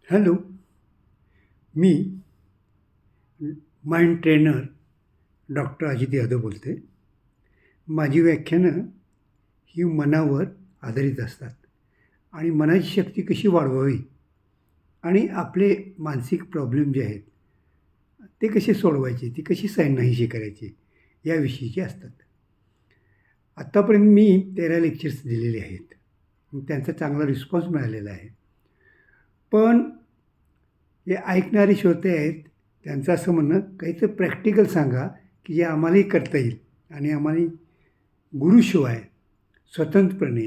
Hello. मी mind trainer doctor Ajit Yadav बोलते. माझी व्याख्यानं ही मनावर आधारित असतात आणि मनाची शक्ती कशी वाढवावी आणि आपले मानसिक प्रॉब्लेम जे आहेत ते कसे सोडवायचे, ती कशी नाहीशी करायची याविषयीचे असतात. आत्तापर्यंत मी 13 लेक्चर्स दिलेले आहेत. त्यांचा चांगला रिस्पॉन्स मिळालेला आहे. पण जे ऐकणारे श्रोते आहेत त्यांचं असं म्हणणं, काहीतरी प्रॅक्टिकल सांगा की जे आम्हालाही करता येईल आणि आम्हाला गुरुशिवाय स्वतंत्रपणे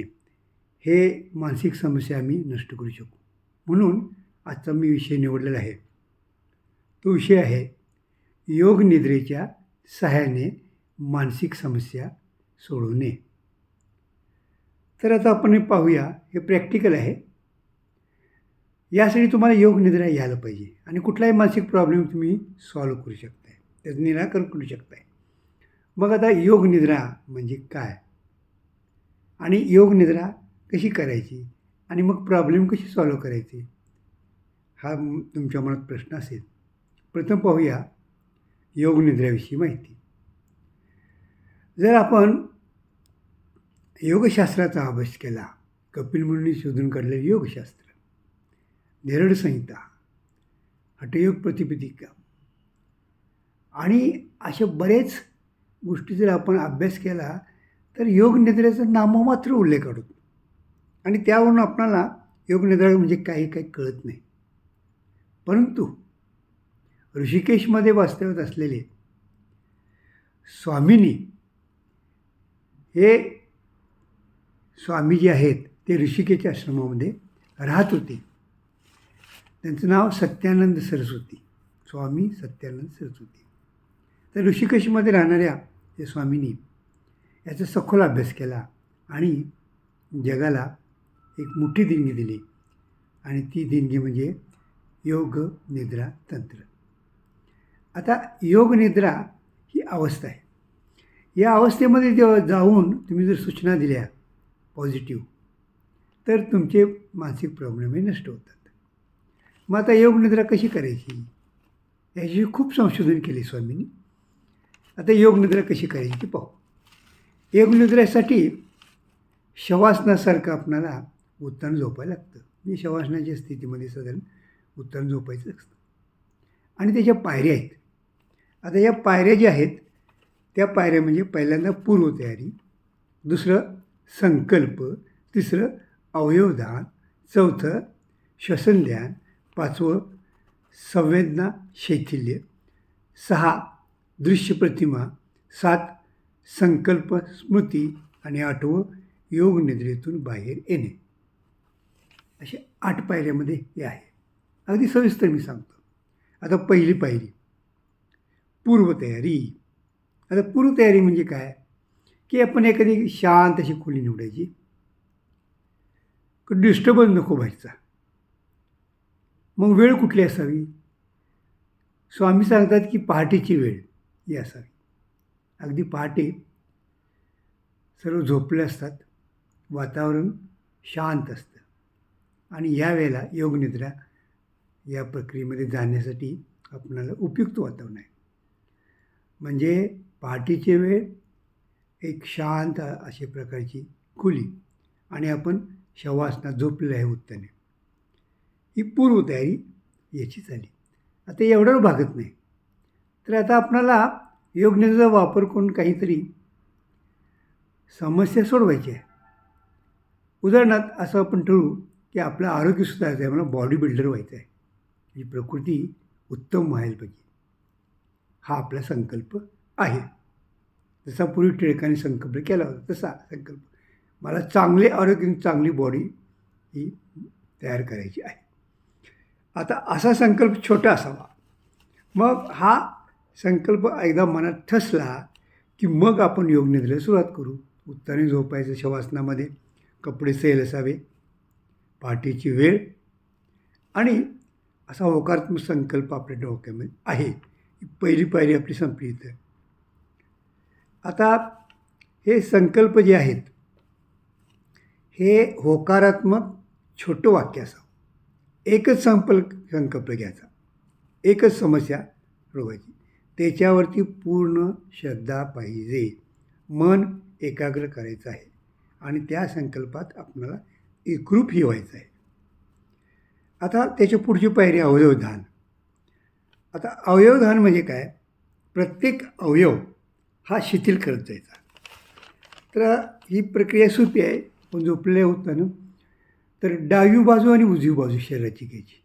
हे मानसिक समस्या आम्ही नष्ट करू शकू. म्हणून आजचा मी विषय निवडलेला आहे. तो विषय आहे योग निद्रेच्या सहाय्याने मानसिक समस्या सोडवणे. तर आता आपण हे पाहूया. हे प्रॅक्टिकल आहे. यासाठी तुम्हाला योग निद्रा यायला पाहिजे आणि कुठलाही मानसिक प्रॉब्लेम तुम्ही सॉल्व्ह करू शकताय, त्याचं निराकरण करू शकताय. मग आता योग निद्रा म्हणजे काय आणि योग निद्रा कशी करायची आणि मग प्रॉब्लेम कशी सॉल्व्ह करायची, हा तुमच्या मनात प्रश्न असेल. प्रथम पाहूया योग निद्रेविषयी माहिती. जर आपण योगशास्त्राचा अभ्यास केला, कपिल मुनींनी शोधून काढलेलं योगशास्त्र, नेरळ संहिता, हठयोग प्रतिपदिका आणि अशा बरेच गोष्टी जर आपण अभ्यास केला तर योग निद्रेचा नाममात्र उल्लेख आढळतो आणि त्यावरून आपणाला योग निद्रा म्हणजे काही कळत नाही. परंतु ऋषिकेशमध्ये वास्तव्यात असलेले स्वामींनी, हे स्वामी जे आहेत ते ऋषिकेशच्या आश्रमामध्ये राहत होते. त्यांचं नाव सत्यानंद सरस्वती, स्वामी सत्यानंद सरस्वती. तर ऋषिकेशमध्ये राहणाऱ्या त्या स्वामींनी याचा सखोल अभ्यास केला आणि जगाला एक मोठी देणगी दिली आणि ती देणगी म्हणजे योग निद्रा तंत्र. आता योग निद्रा ही अवस्था आहे. या अवस्थेमध्ये जेव्हा जाऊन तुम्ही जर सूचना दिल्या पॉझिटिव्ह, तर तुमचे मानसिक प्रॉब्लेम हे नष्ट होतात. मग आता योग निद्रा कशी करायची याची खूप संशोधन केले स्वामींनी. आता योग निद्रा कशी करायची ते पाहू. योग निद्रेसाठी शवासनासारखं आपणाला उत्तान झोपायला लागतं. म्हणजे शवासनाच्या स्थितीमध्ये साधारण उत्तान झोपायचं असतं आणि त्याच्या पायऱ्या आहेत. आता या पायऱ्या ज्या आहेत त्या पायऱ्या म्हणजे पहिल्यांदा पूर्वतयारी, दुसरं संकल्प, तिसरं अवयवदान, चौथं श्वसनध्यान, पाचवं संवेदना शैथिल्य, 6 दृश्य प्रतिमा, 7 संकल्प स्मृती आणि 8वं योग निद्रेतून बाहेर येणे. अशा 8 पायऱ्यामध्ये हे आहे. अगदी सविस्तर मी सांगतो. आता पहिली पायरी पूर्वतयारी. आता पूर्वतयारी म्हणजे काय की आपण एखादी शांत अशी खोली निवडायची, डिस्टर्बन्स नको व्हायचा. मग वेळ कुठली असावी? स्वामी सांगतात की पहाटेची वेळ ही असावी. अगदी पहाटे सर्व झोपले असतात, वातावरण शांत असतं आणि या वेळेला योगनिद्रा या प्रक्रियेमध्ये जाण्यासाठी आपणाला उपयुक्त वातावरण आहे. म्हणजे पहाटेची वेळ, एक शांत अशा प्रकारची खोली आणि आपण शवासनात झोपलेलं आहे उत्ताने, ही पूर्वतयारी याची झाली. आता एवढं भागत नाही. तर आता आपणाला योगनिद्रेचा वापर करून काहीतरी समस्या सोडवायची आहे. उदाहरणार्थ असं आपण ठरवू की आपलं आरोग्य सुधारायचं आहे, मला बॉडी बिल्डर व्हायचं आहे, ही प्रकृती उत्तम व्हायला पाहिजे, हा आपला संकल्प आहे. जसा पूर्वी टिळकांनी संकल्प केला होता तसा संकल्प, मला चांगले आरोग्य, चांगली बॉडी ही तयार करायची आहे. आता असा संकल्प छोटा असावा. मग हा संकल्प एकदा मनात ठसला की मग आपण योगनिद्रेला सुरुवात करू. उत्ताने झोपायचं शवासनामध्ये, कपडे सैल असावे, पहाटेची वेळ आणि असा होकारात्मक संकल्प आपल्या डोक्यामध्ये आहे. ही पहिली पायरी आपली संपली. इथं आता हे संकल्प जे आहेत हे होकारात्मक छोटं वाक्य असावं. एकच संकल्प घ्यायचा, एकच समस्या सोडवायची. त्याच्यावरती पूर्ण श्रद्धा पाहिजे. मन एकाग्र करायचं आहे आणि त्या संकल्पात आपल्याला एकरूपही व्हायचं आहे. आता त्याच्या पुढची पायरी अवयवधान. आता अवयवधान म्हणजे काय? प्रत्येक अवयव हा शिथिल करत जायचा. तर ही प्रक्रिया सोपी आहे, पण झोपलेलं होतं ना, तर डावी बाजू आणि उजवी बाजू शरीराची घ्यायची.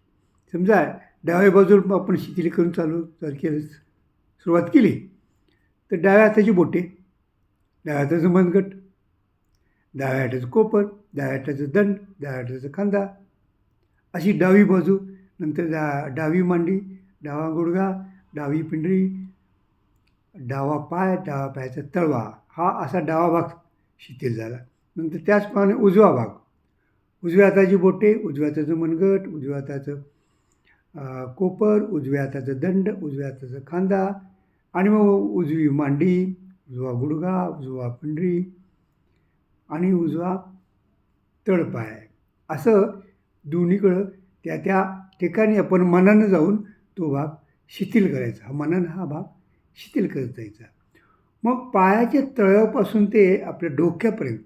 समजा डाव्या बाजूला आपण शिथिल करून चालू केलं, सुरुवात केली, तर डाव्या हाताची बोटे, डाव्या हाताचं मनगट, डाव्या हाताचं कोपर, डाव्या हाताचं दंड, डाव्या हाताचा खांदा, अशी डावी बाजू. नंतर डावी मांडी, डावा गुडघा, डावी पिंडरी, डावा पाय, डावा पायाचा तळवा, हा असा डावा भाग शिथिल झाला. नंतर त्याचप्रमाणे उजवा भाग, उजव्या हाताची बोटे, उजव्या हाताचं मनगट, उजव्या हाताचं कोपर, उजव्या हाताचं दंड, उजव्या हाताचा खांदा, आणि मग उजवी मांडी, उजवा गुडघा, उजवा पिंडरी आणि उजवा तळपाय. असं दोन्हीकडं त्या त्या ठिकाणी आपण मनानं जाऊन तो भाग शिथिल करायचा. मनानं हा भाग शिथिल करत जायचा. मग पायाच्या तळव्यापासून ते आपल्या डोक्यापर्यंत,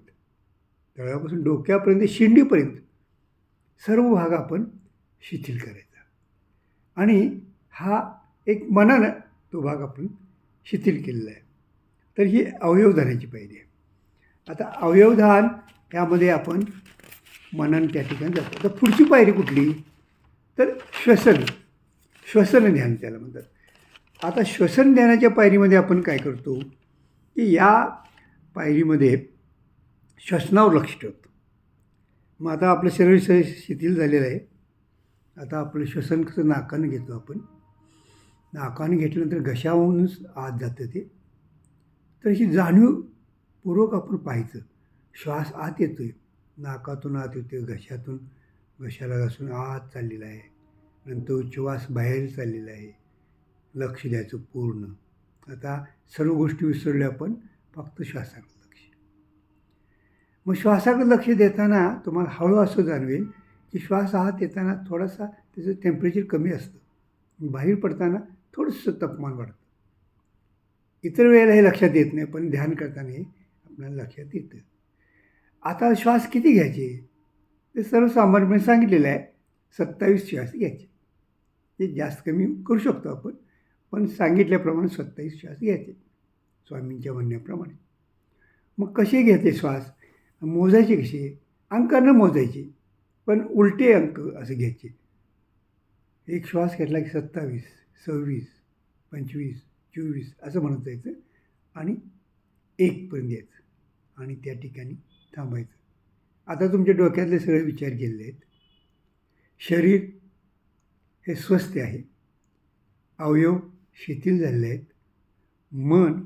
तळव्यापासून डोक्यापर्यंत, शिंडीपर्यंत सर्व भाग आपण शिथिल करायचा. आणि हा एक मनानं तो भाग आपण शिथिल केलेला आहे. तर ही अवयवधानाची पायरी आहे. आता अवयवधान यामध्ये आपण मनानं त्या ठिकाणी जातो. तर पुढची पायरी कुठली? तर श्वसन ध्यान त्याला म्हणतात. आता श्वसन ध्यानाच्या पायरीमध्ये आपण काय करतो की या पायरीमध्ये श्वसनावर लक्ष ठेवतो. मग आता आपलं शरीर शिथिल झालेलं आहे. आता आपलं श्वसन कसं नाकानं घेतो आपण, नाकाने घेतल्यानंतर घशावरूनच आत जातं ते. तर ही जाणीवपूर्वक आपण पाहायचं. श्वास आत येतो आहे, नाकातून आत येतो, घशाला घासून आत चाललेला आहे, नंतर उच्छ्वास बाहेर चाललेला आहे. लक्ष द्यायचं पूर्ण. आता सर्व गोष्टी विसरल्या आपण, फक्त श्वासाकडे लक्ष. मग श्वासाकडे लक्ष देताना तुम्हाला हळू असं जाणवेल की श्वास आत येताना थोडासा त्याचं टेम्परेचर कमी असतं, बाहेर पडताना थोडंसं तापमान वाढतं. इतर वेळेला हे लक्षात येत नाही, पण ध्यान करताना हे आपल्याला लक्षात येतं. आता श्वास किती घ्यायचे ते सर्वसामान्यपणे सांगितलेलं आहे. 27 श्वास घ्यायचे. ते जास्त कमी करू शकतो आपण, पण सांगितल्याप्रमाणे 27 श्वास घ्यायचे स्वामींच्या म्हणण्याप्रमाणे. मग कसे घ्यायचे श्वास? मोजायचे कसे? अंकानं मोजायचे, पण उलटे अंक असे घ्यायचे. एक श्वास घेतला की 27, 26, 25, 24 असं म्हणत जायचं आणि 1पर्यंत यायचं आणि त्या ठिकाणी थांबायचं. आता तुमच्या डोक्यातले सगळे विचार गेलेले आहेत. शरीर हे स्वस्थ आहे, अवयव शिथिल झालेले आहेत, मन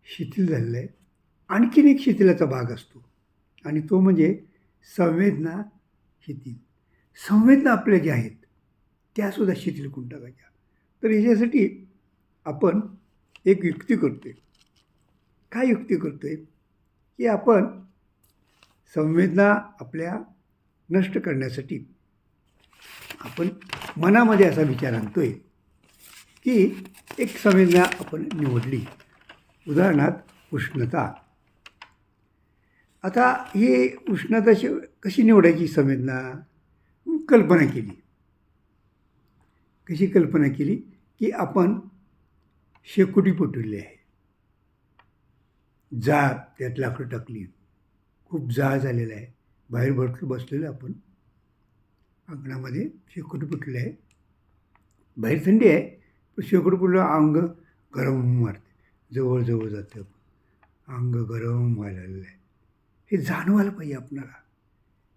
शिथिल झालेलं आहे. आणखीन एक शिथिलाचा भाग असतो आणि तो म्हणजे संवेदना शिथिल. संवेदना आपल्या ज्या आहेत त्यासुद्धा शिथिल करून टाकायच्या. तर ह्याच्यासाठी आपण एक युक्ती करतो आहे. काय युक्ती करतो आहे की आपण संवेदना आपल्या नष्ट करण्यासाठी आपण मनामध्ये असा विचार आणतो आहे की एक संवेदना आपण निवडली, उदाहरणार्थ उष्णता. आता ही उष्णता कशी निवडायची संवेदना? कल्पना केली. कशी कल्पना केली की आपण शेकोटी पेटवली आहे, जाळ त्यात लाकडं टाकली, खूप जाळ झालेला आहे, बाहेर बसलेलं आपण अंगणामध्ये शेकोटी पेटवली आहे, बाहेर थंडी आहे, पण शेकोटी पेटलं अंग गरम वाटते, जवळ जातं, अंग गरम व्हायला लागलेलं आहे. हे जाणवायला पाहिजे आपणाला.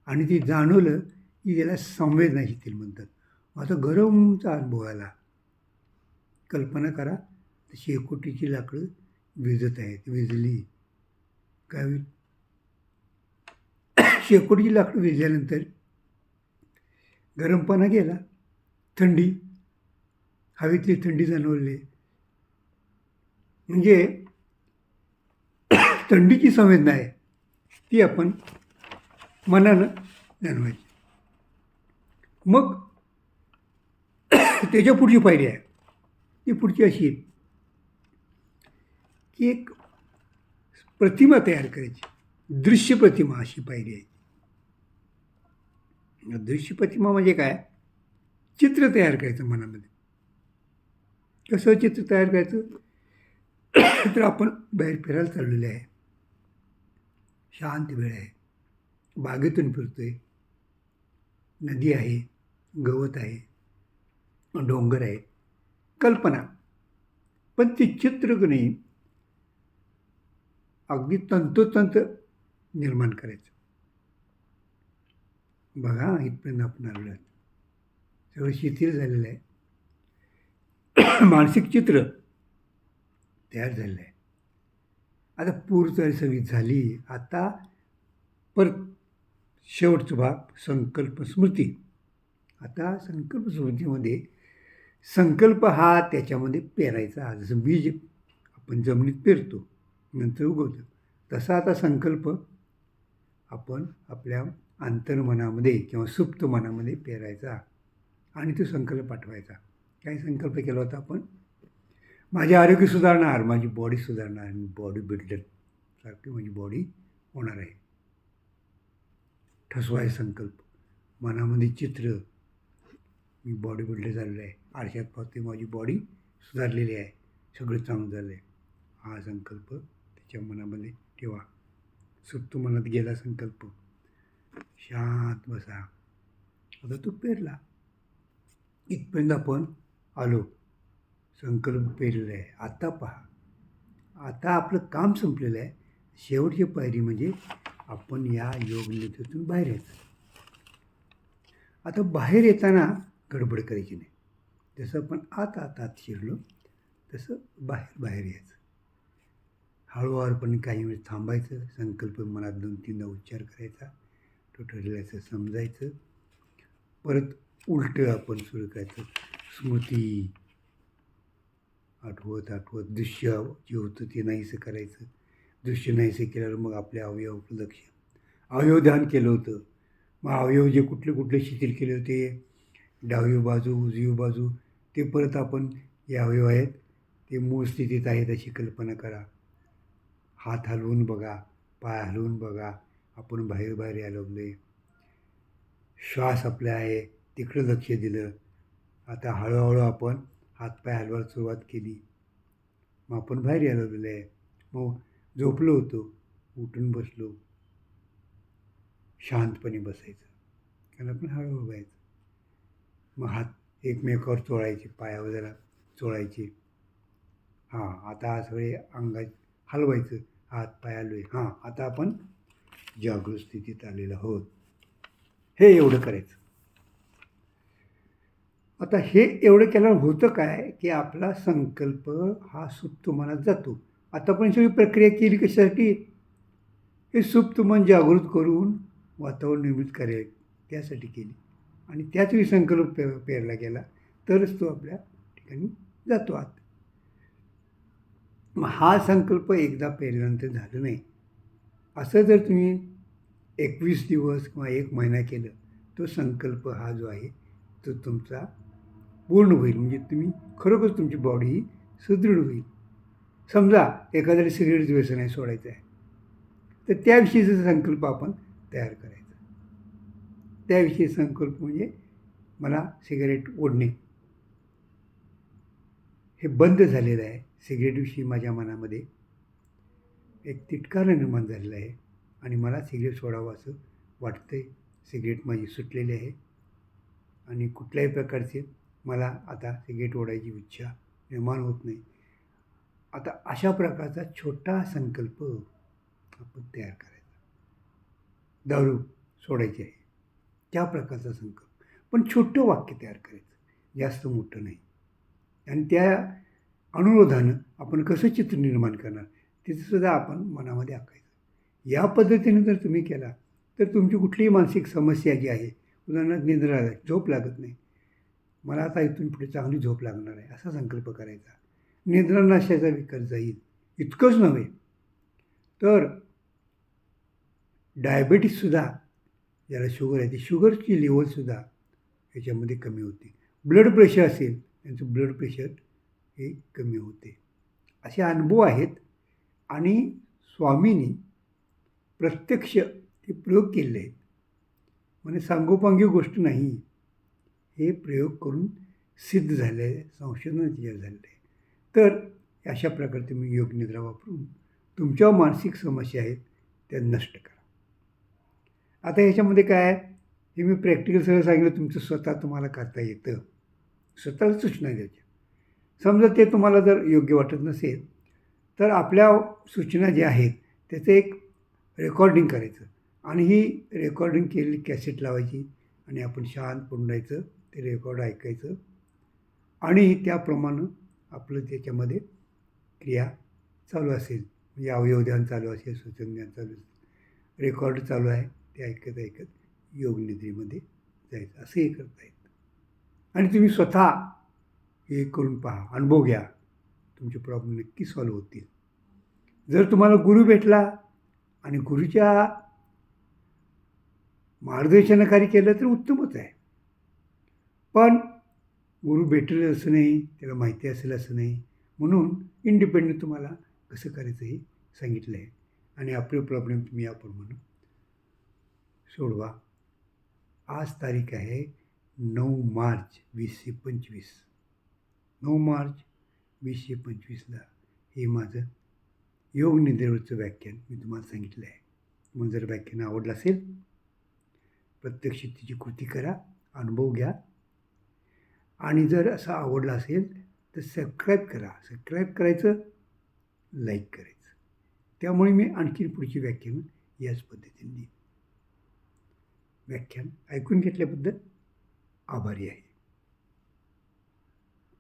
आणि ते जाणवलं की त्याला संवेदना शिथिल म्हणतात. आता गरमचा अनुभव आला. कल्पना करा, शेकोटीची लाकडं विझत आहेत, विझली काय होईल? शेकोटीची लाकडं विझल्यानंतर गरमपणा गेला, थंडी, हवेतली थंडी जाणवली. म्हणजे थंडीची संवेदना आहे ती आपण मनानं जाणवायची. मग त्याच्या पुढची पायरी आहे, ती पुढची अशी आहे की एक प्रतिमा तयार करायची, दृश्य प्रतिमा अशी पायरी आहे. दृश्य प्रतिमा म्हणजे काय? चित्र तयार करायचं मनामध्ये. कसं चित्र तयार करायचं? तर आपण बाहेर फिरायला चाललेले आहे, शांत वेळ आहे, बागेतून फिरतोय, नदी आहे, गवत आहे, डोंगर आहे, कल्पना. पण ते चित्र की नाही अगदी तंतोतंत निर्माण करायचं. बघा इथपर्यंत आपण आलेलो आहे, सगळं शिथिल झालेलं आहे. मानसिक चित्र तयार झालेलं आहे. आता पूर्वतयारी सगळी झाली. आता परत शेवटचा भाग संकल्प स्मृती. आता संकल्प स्मृतीमध्ये संकल्प हा त्याच्यामध्ये पेरायचा. जसं बीज आपण जमिनीत पेरतो नंतर उगवतं, तसा आता संकल्प आपण आपल्या अंतर्मनामध्ये किंवा सुप्त मनामध्ये पेरायचा आणि तो संकल्प पाठवायचा. काय संकल्प केला होता आपण? माझे आरोग्य सुधारणार, माझी बॉडी सुधारणार, आणि बॉडी बिल्डर सारखी माझी बॉडी होणार आहे. ठसवाय संकल्प मनामध्ये चित्र, मी बॉडी बिल्डर झालेलं आहे, आरशात पाहते माझी बॉडी सुधारलेली आहे, सगळं चांगलं झालं आहे. हा संकल्प त्याच्या मनामध्ये ठेवा. सुप्त मनात गेला संकल्प, शांत बसा. आता तो पेरला. इथपर्यंत आपण आलो, संकल्प पेरलेला आहे. आता पहा, आता आपलं काम संपलेलं आहे. शेवटची पायरी म्हणजे आपण या योगनिद्रेतून बाहेर यायचं. आता बाहेर येताना गडबड करायची नाही. जसं आपण आत शिरलो तसं बाहेर यायचं. हळूवारपणे काही वेळ थांबायचं, संकल्प मनात 2-3दा उच्चार करायचा, तो ठरलेलं समजायचं. परत उलटं आपण सुरू करायचं. स्मृती आठवत दृश्य जे होतं ते नाहीसं करायचं. दृश्य नाहीसं केल्यावर मग आपल्या अवयवाकडे लक्ष. अवयव ध्यान केलं होतं, मग अवयव जे कुठले शिथिल केले होते, डावी बाजू उजवी बाजू, ते परत आपण हे अवयव आहेत ते मूळ स्थितीत आहेत अशी कल्पना करा. हात हलवून बघा, पाय हलवून बघा, आपण बाहेर यायला लागलोय. श्वास आपला आहे तिकडं लक्ष दिलं. आता हळूहळू आपण हातपाय हलवायला सुरुवात केली, मग आपण बाहेर यायला लागलेलं आहे. मग झोपलो होतो, उठून बसलो, शांतपणे बसायचं, कारण आपण हळूहळू व्हायचं. मग हात एकमेकावर चोळायचे, पायावर जरा चोळायचे. हां, आता सगळे अंगात हलवायचं, हात पाय हलवे. हां, आता आपण जागृत स्थितीत आलेलो आहोत. हे एवढं करायचं. आता हे एवढं केल्यावर होतं काय की आपला संकल्प हा सुप्त मनात जातो. आता आपण सगळी प्रक्रिया केली कशासाठी? हे सुप्त मन जागृत करून वातावरण निर्मित करावे त्यासाठी केली. आणि त्याच वेळी संकल्प पेरला गेला तरच तो आपल्या ठिकाणी जातो आत. मग हा संकल्प एकदा पेरल्यानंतर झालं नाही. असं जर तुम्ही 21 दिवस किंवा 1 महिना केलं, तो संकल्प हा जो आहे तो तुमचा पूर्ण होईल. म्हणजे तुम्ही खरोखर तुमची बॉडी ही सुदृढ होईल. समजा एखाद्याला सिगरेटचं व्यसन आहे, सोडायचं आहे, तर त्याविषयीचा संकल्प आपण तयार करायचा. त्याविषयी संकल्प म्हणजे मला सिगारेट ओढणे, हे बंद झालेलं आहे. सिगरेटविषयी माझ्या मनामध्ये एक तिटकारा निर्माण झालेला आहे आणि मला सिगरेट सोडावं असं वाटतं आहे. सिगरेट माझी सुटलेली आहे आणि कुठल्याही प्रकारचे मला आता सिगरेट ओढायची इच्छा निर्माण होत नाही. आता अशा प्रकारचा छोटा संकल्प आपण तयार करायचा. दारू सोडायची आहे, त्या प्रकारचा संकल्प, पण छोटं वाक्य तयार करायचं, जास्त मोठं नाही. आणि त्या अनुरोधानं आपण कसं चित्र निर्माण करणार त्याचंसुद्धा आपण मनामध्ये आखायचं. या पद्धतीने जर तुम्ही केला तर तुमची कुठलीही मानसिक समस्या जी आहे, उदाहरणार्थ निद्रा, झोप लागत नाही, मला आता इथून पुढे चांगली झोप लागणार आहे असा संकल्प करायचा. निद्रानाशाचा विकार जाईल. इतकंच नव्हे तर डायबेटीससुद्धा, ज्याला शुगर आहे ती शुगरची लेवलसुद्धा याच्यामध्ये कमी होते. ब्लड प्रेशर असेल त्यांचं ब्लड प्रेशर हे कमी होते. असे अनुभव आहेत आणि स्वामींनी प्रत्यक्ष हे प्रयोग केलेले आहेत. म्हणजे सांगोपांगी गोष्ट नाही. हे प्रयोग करून सिद्ध झाले आहे, संशोधन झालेलं आहे. तर अशा प्रकारे तुम्ही योगनिद्रा वापरून तुमच्या मानसिक समस्या आहेत त्या नष्ट करा. आता ह्याच्यामध्ये काय आहे, हे मी प्रॅक्टिकल सगळं सांगितलं, तुमचं स्वतः तुम्हाला करता येतं. स्वतःला सूचना द्यायच्या. समजा ते तुम्हाला जर योग्य वाटत नसेल तर आपल्या सूचना ज्या आहेत त्याचं एक रेकॉर्डिंग करायचं आणि ही रेकॉर्डिंग केलेली कॅसेट लावायची आणि आपण शांत पडून राहायचं, ते रेकॉर्ड ऐकायचं आणि त्याप्रमाणे आपलं त्याच्यामध्ये क्रिया चालू असेल, म्हणजे अवयवध्यान चालू असेल, सूचनध्यान चालू असेल, रेकॉर्ड चालू आहे ते ऐकत ऐकत योगनिद्रेमध्ये जायचं, असंही करता येतं. आणि तुम्ही स्वतः हे करून पहा, अनुभव घ्या, तुमचे प्रॉब्लेम नक्की सॉल्व्ह होतील. जर तुम्हाला गुरु भेटला आणि गुरुच्या मार्गदर्शनाखाली केलं तर उत्तमच आहे. पण गुरु भेटेल असं नाही, त्याला माहिती असेल असं नाही, म्हणून इंडिपेंडंट तुम्हाला कसं करायचं हे सांगितलं आहे आणि आपले प्रॉब्लेम तुम्ही याप्रमाणे सोडवा. आज तारीख आहे 9 मार्च 2025. 9 मार्च 2025ला हे माझं योगनिद्रेवरचं व्याख्यान मी तुम्हाला सांगितलं आहे. मग जर व्याख्यान आवडलं असेल, प्रत्यक्ष तिची कृती करा, अनुभव घ्या आणि जर असं आवडलं असेल तर सबस्क्राईब करा. सबस्क्राईब करायचं, लाईक करायचं. त्यामुळे मी आणखी पुढची व्याख्यानं याच पद्धतीने देईन. व्याख्यान ऐकून घेतल्याबद्दल आभारी आहे.